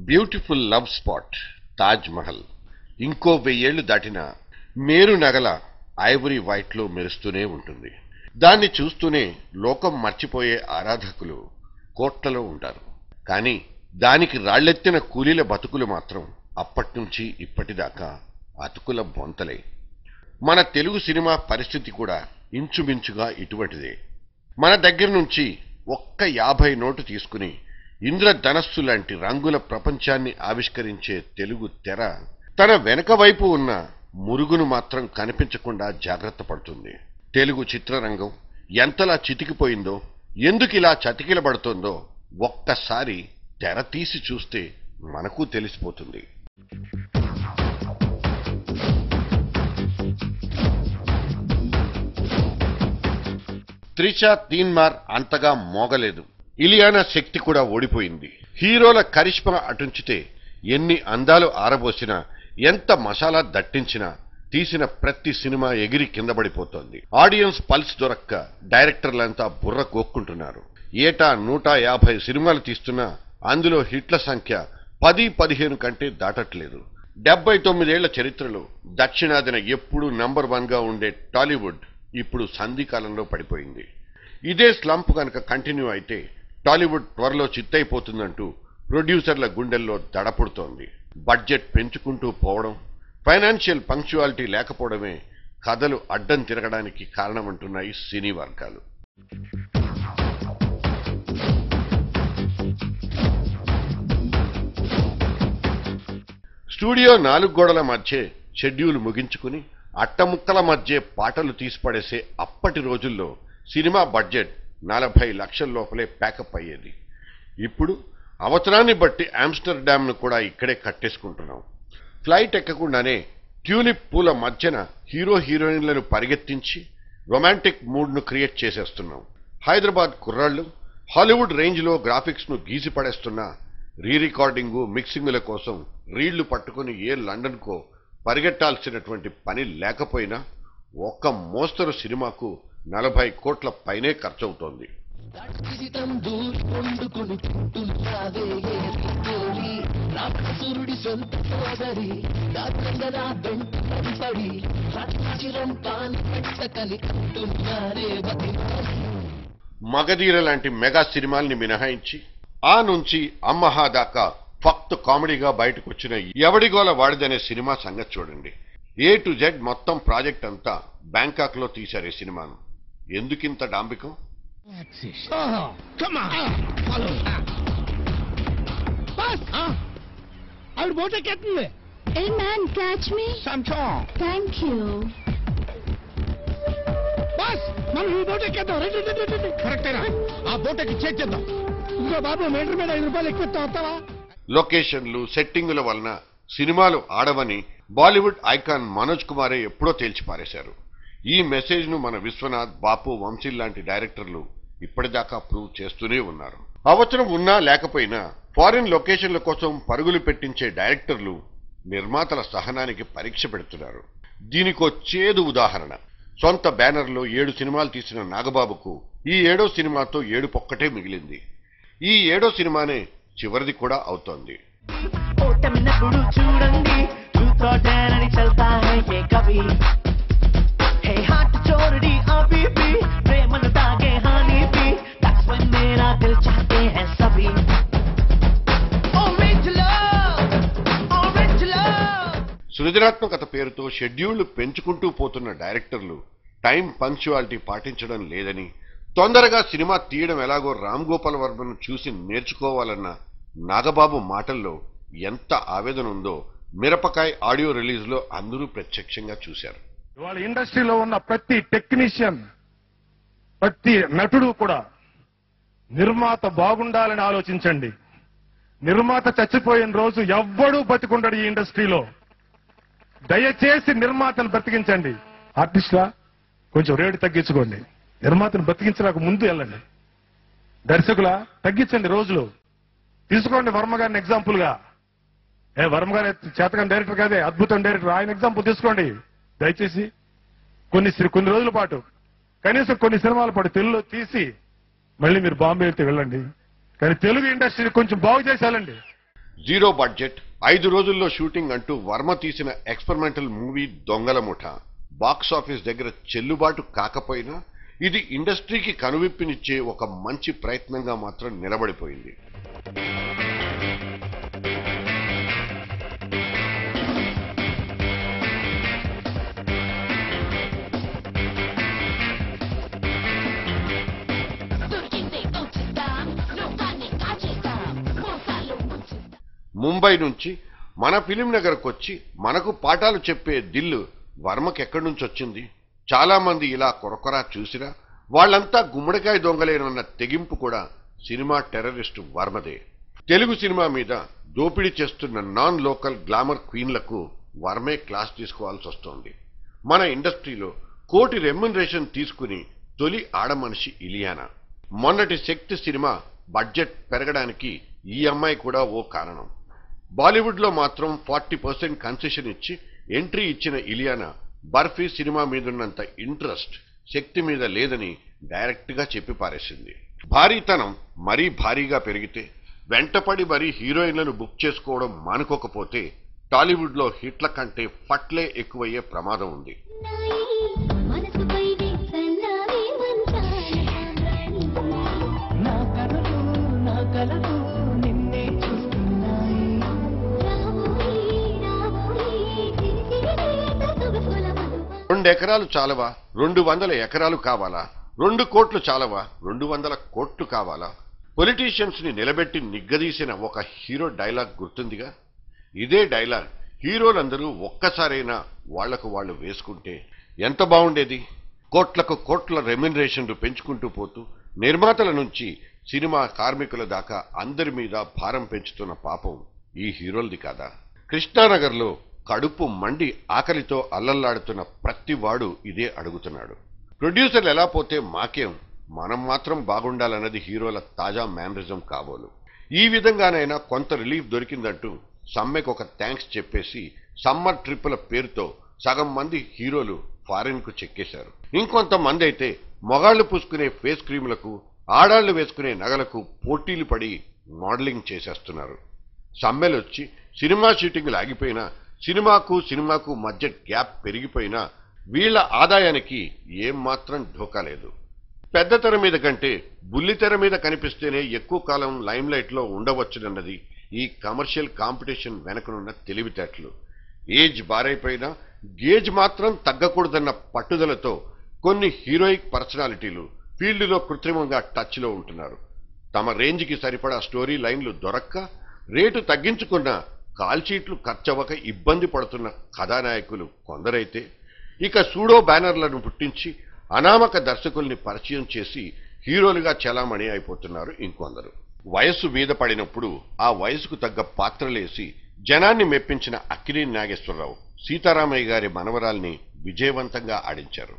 Beautiful love spot Taj Mahal ఇంకో 1000 ఏళ్లు దాటినా మేరు నగల ఐవరీ వైట్ లో మెరుస్తూనే ఉంటుంది. దాన్ని చూస్తూనే లోకం మర్చిపోయే ఆరాధకులు కోట్లలో ఉంటారు. కానీ దానికి రాళ్లెత్తిన కూలీల బతుకులు మాత్రం అప్పట్నుంచి ఇప్పటిదాకా అతుకుల బొంతలే. మన తెలుగు సినిమా పరిస్థితి కూడా ఇంచుమించుగా ఇటువంటిదే. మన దగ్గర నుంచి ఒక్క 50 నోటు తీసుకుని ఇంద్రధనస్సు లాంటి రంగుల ప్రపంచాన్ని ఆవిష్కరించే తెలుగు తెర తన వెనక వైపు ఉన్న మురుగును మాత్రం కనిపించకుండా జాగ్రత్త పడుతుంది. తెలుగు చిత్రరంగం ఎంతలా చితికిపోయిందో, ఎందుకిలా చతికిలబడుతోందో ఒక్కసారి తెర తీసి చూస్తే మనకు తెలిసిపోతుంది. త్రిషా తీన్మార్ అంతగా మోగలేదు. ఇలియానా శక్తి కూడా ఓడిపోయింది. హీరోల కరిష్మా అటుంచితే ఎన్ని అందాలు ఆరబోసినా, ఎంత మసాలా దట్టించినా తీసిన ప్రతి సినిమా ఎగిరి కింద పడిపోతోంది. ఆడియన్స్ పల్స్ దొరక్క డైరెక్టర్లంతా బుర్ర కోక్కుంటున్నారు. ఏటా 150 సినిమాలు తీస్తున్నా అందులో హిట్ల సంఖ్య 10-15 కంటే దాటట్లేదు. 79 ఏళ్ల చరిత్రలో దక్షిణాదిన ఎప్పుడూ నంబర్ 1 గా ఉండే టాలీవుడ్ ఇప్పుడు సంధికాలంలో పడిపోయింది. ఇదే స్లంప్ కనుక కంటిన్యూ అయితే టాలీవుడ్ త్వరలో చిత్తైపోతుందంటూ ప్రొడ్యూసర్ల గుండెల్లో దడపుడుతోంది. బడ్జెట్ పెంచుకుంటూ పోవడం, ఫైనాన్షియల్ పంక్చువాలిటీ లేకపోవడమే కథలు అడ్డం తిరగడానికి కారణమంటున్నాయి సినీ వర్గాలు. స్టూడియో 4 గోడల మధ్య షెడ్యూల్ ముగించుకుని అట్టముక్కల మధ్య పాటలు తీసిపడేసే అప్పటి రోజుల్లో సినిమా బడ్జెట్ 40 లక్షల లోపలే ప్యాకప్ అయ్యేది. ఇప్పుడు అవసరాన్ని బట్టి ఆమ్స్టర్డామ్ను కూడా ఇక్కడే కట్టేసుకుంటున్నాం. ఫ్లైట్ ఎక్కకుండానే ట్యూలిప్ పూల మధ్యన హీరో హీరోయిన్లను పరిగెత్తించి రొమాంటిక్ మూడ్ను క్రియేట్ చేసేస్తున్నాం. హైదరాబాద్ కుర్రాళ్లు హాలీవుడ్ రేంజ్లో గ్రాఫిక్స్ను గీసి పడేస్తున్న రీ రికార్డింగు, మిక్సింగుల కోసం రీళ్లు పట్టుకుని ఏ లండన్కో పరిగెట్టాల్సినటువంటి పని లేకపోయినా ఒక్క మోస్తరు సినిమాకు 40 కోట్ల పైనే ఖర్చవుతోంది. మగధీర లాంటి మెగా సినిమాల్ని మినహాయించి ఆ నుంచి అమ్మహా దాకా ఫక్త్ కామెడీగా బయటకొచ్చిన ఎవడిగోల వాడిదనే సినిమా సంగతి చూడండి. A to Z మొత్తం ప్రాజెక్ట్ అంతా బ్యాంకాక్ లో తీశారు. ఈ సినిమాను ఎందుకింత డాంబికం? లొకేషన్లు, సెట్టింగుల వలన సినిమాలు ఆడవని బాలీవుడ్ ఐకాన్ మనోజ్ కుమారే ఎప్పుడో తేల్చిపారేశారు. ఈ మెసేజ్ ను మన విశ్వనాథ్, బాపు, వంశీ లాంటి డైరెక్టర్లు ఇప్పటిదాకా ప్రూవ్ చేస్తూనే ఉన్నారు. అవసరం ఉన్నా లేకపోయినా ఫారిన్ లొకేషన్ల కోసం పరుగులు పెట్టించే డైరెక్టర్లు నిర్మాతల సహనానికి పరీక్ష పెడుతున్నారు. దీనికో చేదు ఉదాహరణ, సొంత బ్యానర్లో 7 సినిమాలు తీసిన నాగబాబుకు ఈ 7వ సినిమాతో ఏడుపొక్కటే మిగిలింది. ఈ 7వ సినిమానే చివరిది కూడా అవుతోంది. సృజనాత్మకత పేరుతో షెడ్యూళ్లు పెంచుకుంటూ పోతున్న డైరెక్టర్లు టైం పంక్చువాలిటీ పాటించడం లేదని, తొందరగా సినిమా తీయడం ఎలాగో రామ్ గోపాల్ వర్మను చూసి నేర్చుకోవాలన్న నాగబాబు మాటల్లో ఎంత ఆవేదన ఉందో మిరపకాయ్ ఆడియో రిలీజ్ లో అందరూ ప్రత్యక్షంగా చూశారు. ఇవాళ ఇండస్ట్రీలో ఉన్న ప్రతి టెక్నీషియన్, ప్రతి నటుడు కూడా నిర్మాత బాగుండాలని ఆలోచించండి. నిర్మాత చచ్చిపోయిన రోజు ఎవ్వడూ బతికుండడు ఈ ఇండస్ట్రీలో. దయచేసి నిర్మాతను బ్రతికించండి. ఆర్టిస్టులా కొంచెం రేటు తగ్గించుకోండి. నిర్మాతను బ్రతికించడానికి ముందు వెళ్ళండి. దర్శకులా తగ్గించండి రోజులు. తీసుకోండి వర్మ గారిని ఎగ్జాంపుల్ గా. వర్మ గారు చేతకాని డైరెక్టర్ కాదే, అద్భుతం డైరెక్టర్. ఆయన ఎగ్జాంపుల్ తీసుకోండి దయచేసి. కొన్ని రోజుల పాటు, కనీసం కొన్ని సినిమాల పాటు తెలుగులో తీసి మళ్ళీ మీరు బాంబే వెళ్తే వెళ్ళండి. కానీ తెలుగు ఇండస్ట్రీని కొంచెం బాగు చేసేయాలండి. జీరో బడ్జెట్ 5 రోజుల్లో షూటింగ్ అంటూ వర్మ తీసిన ఎక్స్పెరిమెంటల్ మూవీ దొంగల ముఠ బాక్స్ ఆఫీస్ దగ్గర చెల్లుబాటు కాకపోయినా ఇది ఇండస్ట్రీకి కనువిప్పినిచ్చే ఒక మంచి ప్రయత్నంగా మాత్రం నిలబడిపోయింది. ముంబై నుంచి మన ఫిలిం నగర్కు వచ్చి మనకు పాఠాలు చెప్పే దిల్లు వర్మకి ఎక్కడి నుంచి వచ్చింది? చాలా మంది ఇలా కొరకొరా చూసినా వాళ్ళంతా గుమ్మడికాయ దొంగలేనన్న తెగింపు కూడా సినిమా టెర్రరిస్టు వర్మదే. తెలుగు సినిమా మీద దోపిడీ చేస్తున్న నాన్ లోకల్ గ్లామర్ క్వీన్లకు వర్మే క్లాస్ తీసుకోవాల్సి వస్తోంది. మన ఇండస్ట్రీలో కోటి రెమ్యునరేషన్ తీసుకుని తొలి ఆడమనిషి ఇలియానా. మొన్నటి శక్తి సినిమా బడ్జెట్ పెరగడానికి ఈ అమ్మాయి కూడా ఓ కారణం. బాలీవుడ్ లో మాత్రం 40% కన్సెషన్ ఇచ్చి ఎంట్రీ ఇచ్చిన ఇలియానా బర్ఫీ సినిమా మీదున్నంత ఇంట్రెస్ట్ శక్తి మీద లేదని డైరెక్ట్ గా చెప్పి పారేసింది. భారీతనం మరీ భారీగా పెరిగితే వెంటపడి మరీ హీరోయిన్లను బుక్ చేసుకోవడం మానుకోకపోతే టాలీవుడ్ లో హిట్ల కంటే ఫట్లే ఎక్కువయ్యే ప్రమాదం ఉంది. రెండు ఎకరాలు చాలవా? 200 ఎకరాలు కావాలా? 2 కోట్లు చాలవా? 200 కోట్లు కావాలా? పొలిటీషియన్స్ ని నిలబెట్టి నిగ్గదీసిన ఒక హీరో డైలాగ్ గుర్తుందిగా. ఇదే డైలాగ్ హీరోలందరూ ఒక్కసారైనా వాళ్లకు వాళ్ళు వేసుకుంటే ఎంత బాగుండేది. కోట్లకు కోట్ల రెమ్యునరేషన్లు పెంచుకుంటూ పోతూ నిర్మాతల నుంచి సినిమా కార్మికుల దాకా అందరి మీద భారం పెంచుతున్న పాపం ఈ హీరోలది కాదా? కృష్ణానగర్లో కడుపు మండి ఆకలితో అల్లల్లాడుతున్న ప్రతి వాడు ఇదే అడుగుతున్నాడు. ప్రొడ్యూసర్లు ఎలా పోతే మాకేం, మనం మాత్రం బాగుండాలన్నది హీరోల తాజా మేనరిజం కాబోలు. ఈ విధంగానైనా కొంత రిలీఫ్ దొరికిందంటూ సమ్మెకు ఒక థ్యాంక్స్ చెప్పేసి సమ్మర్ ట్రిప్పుల పేరుతో సగం మంది హీరోలు ఫారిన్ కు చెక్కేశారు. ఇంకొంతమంది అయితే మొగాళ్లు పూసుకునే ఫేస్ క్రీములకు ఆడాళ్లు వేసుకునే నగలకు పోటీలు పడి మోడలింగ్ చేసేస్తున్నారు. సమ్మెలొచ్చి సినిమా షూటింగ్లు ఆగిపోయినా సినిమాకు మధ్య గ్యాప్ పెరిగిపోయినా వీళ్ల ఆదాయానికి ఏం మాత్రం ఢోకా లేదు. పెద్ద తెర మీద కంటే బుల్లితెర మీద కనిపిస్తేనే ఎక్కువ కాలం లైమ్ లైట్ లో ఉండవచ్చునన్నది ఈ కమర్షియల్ కాంపిటీషన్ వెనకనున్న తెలివితేటలు. ఏజ్ బారైపోయినా గేజ్ మాత్రం తగ్గకూడదన్న పట్టుదలతో కొన్ని హీరోయిక్ పర్సనాలిటీలు ఫీల్డ్లో కృత్రిమంగా టచ్ లో ఉంటున్నారు. తమ రేంజ్కి సరిపడా స్టోరీ లైన్లు దొరక్క రేటు తగ్గించుకున్న కాల్షీట్లు ఖర్చవక ఇబ్బంది పడుతున్న కథానాయకులు కొందరైతే ఇక సూడో బ్యానర్లను పుట్టించి అనామక దర్శకుల్ని పరిచయం చేసి హీరోలుగా చలామణి అయిపోతున్నారు ఇంకొందరు. వయస్సు మీద పడినప్పుడు ఆ వయసుకు తగ్గ పాత్రలేసి జనాన్ని మెప్పించిన అక్కినేని నాగేశ్వరరావు సీతారామయ్య గారి మనవరాల్ని విజయవంతంగా ఆడించారు.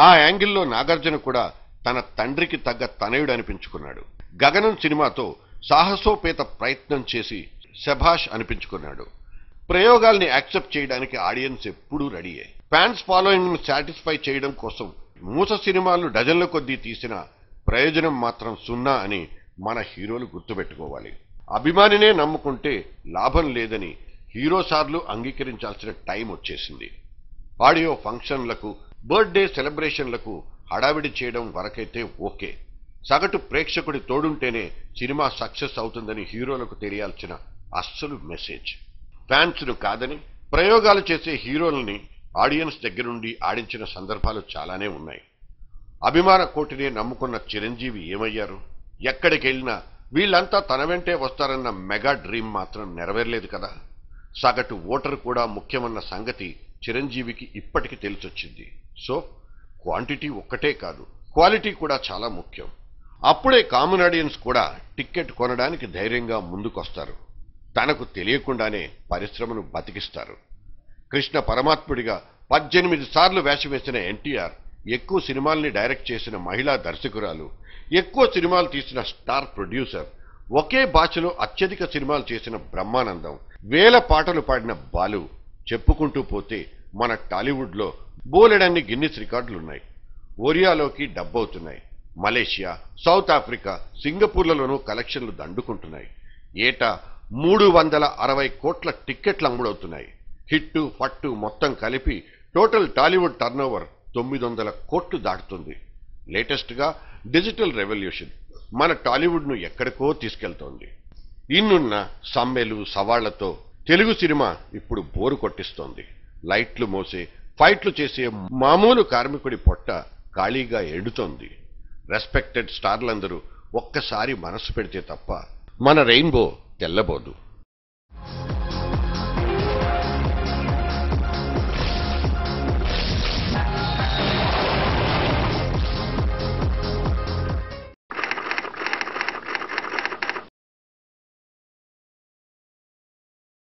ఆ యాంగిల్లో నాగార్జున కూడా తన తండ్రికి తగ్గ తనయుడు అనిపించుకున్నాడు. గగనం సినిమాతో సాహసోపేత ప్రయత్నం చేసి శభాష్ అనిపించుకున్నాడు. ప్రయోగాల్ని యాక్సెప్ట్ చేయడానికి ఆడియన్స్ ఎప్పుడూ రెడీయే. ఫ్యాన్స్ ఫాలోయింగ్ ను సాటిస్ఫై చేయడం కోసం మూస సినిమాలు డజన్ల కొద్దీ తీసిన ప్రయోజనం మాత్రం సున్నా అని మన హీరోలు గుర్తుపెట్టుకోవాలి. అభిమానినే నమ్ముకుంటే లాభం లేదని హీరో సార్లు అంగీకరించాల్సిన టైం వచ్చేసింది. ఆడియో ఫంక్షన్లకు బర్త్డే సెలబ్రేషన్లకు హడావిడి చేయడం వరకైతే ఓకే. సగటు ప్రేక్షకుడి తోడుంటేనే సినిమా సక్సెస్ అవుతుందని హీరోలకు తెలియాల్సిన అస్సలు మెసేజ్. ఫ్యాన్స్ ను కాదని ప్రయోగాలు చేసే హీరోలని ఆడియన్స్ దగ్గరుండి ఆడించిన సందర్భాలు చాలానే ఉన్నాయి. అభిమాన కోటినే నమ్ముకున్న చిరంజీవి ఏమయ్యారు? ఎక్కడికెళ్ళినా వీళ్లంతా తన వెంటే వస్తారన్న మెగా డ్రీమ్ మాత్రం నెరవేరలేదు కదా. సగటు ఓటర్ కూడా ముఖ్యమన్న సంగతి చిరంజీవికి ఇప్పటికి తెలిసొచ్చింది. సో క్వాంటిటీ ఒక్కటే కాదు, క్వాలిటీ కూడా చాలా ముఖ్యం. అప్పుడే కామన్ ఆడియన్స్ కూడా టికెట్ కొనడానికి ధైర్యంగా ముందుకొస్తారు. తనకు తెలియకుండానే పరిశ్రమను బతికిస్తారు. కృష్ణ పరమాత్ముడిగా 18 సార్లు వేషవేసిన ఎన్టీఆర్, ఎక్కువ సినిమాల్ని డైరెక్ట్ చేసిన మహిళా దర్శకురాలు, ఎక్కువ సినిమాలు తీసిన స్టార్ ప్రొడ్యూసర్, ఒకే భాషలో అత్యధిక సినిమాలు చేసిన బ్రహ్మానందం, వేల పాటలు పాడిన బాలు, చెప్పుకుంటూ పోతే మన టాలీవుడ్లో బోలెడన్ని గిన్నిస్ రికార్డులున్నాయి. ఒరియాలోకి డబ్బవుతున్నాయి. మలేషియా, సౌత్ ఆఫ్రికా, సింగపూర్లలోనూ కలెక్షన్లు దండుకుంటున్నాయి. ఏటా 360 కోట్ల టిక్కెట్లు అమ్ముడవుతున్నాయి. హిట్టు ఫట్టు మొత్తం కలిపి టోటల్ టాలీవుడ్ టర్నోవర్ 900 కోట్లు దాటుతుంది. లేటెస్ట్ గా డిజిటల్ రెవల్యూషన్ మన టాలీవుడ్ ను ఎక్కడికో తీసుకెళ్తోంది. ఇన్నున్న సమ్మెలు సవాళ్లతో తెలుగు సినిమా ఇప్పుడు బోరు కొట్టిస్తోంది. లైట్లు మోసే, ఫైట్లు చేసే మామూలు కార్మికుడి పొట్ట ఖాళీగా ఎండుతోంది. రెస్పెక్టెడ్ స్టార్లందరూ ఒక్కసారి మనసు పెడితే తప్ప మన రెయిన్బో తెల్లబోదు.